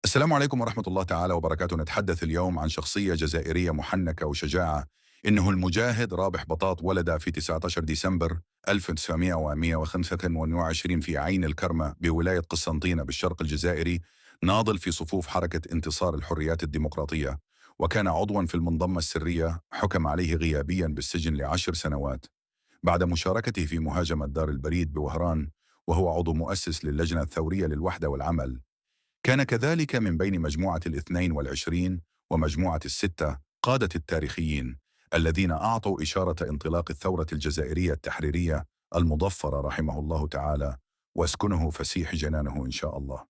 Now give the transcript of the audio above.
السلام عليكم ورحمة الله تعالى وبركاته. نتحدث اليوم عن شخصية جزائرية محنكة وشجاعة. إنه المجاهد رابح بطاط، ولد في 19 ديسمبر 1925 في عين الكرمة بولاية قسنطينة بالشرق الجزائري، ناضل في صفوف حركة انتصار الحريات الديمقراطية، وكان عضوا في المنظمة السرية. حكم عليه غيابيا بالسجن ل10 سنوات بعد مشاركته في مهاجمة دار البريد بوهران، وهو عضو مؤسس للجنة الثورية للوحدة والعمل. كان كذلك من بين مجموعة ال22 ومجموعة ال6 قادة التاريخيين الذين أعطوا إشارة انطلاق الثورة الجزائرية التحريرية المضفرة رحمه الله تعالى، واسكنه فسيح جنانه إن شاء الله.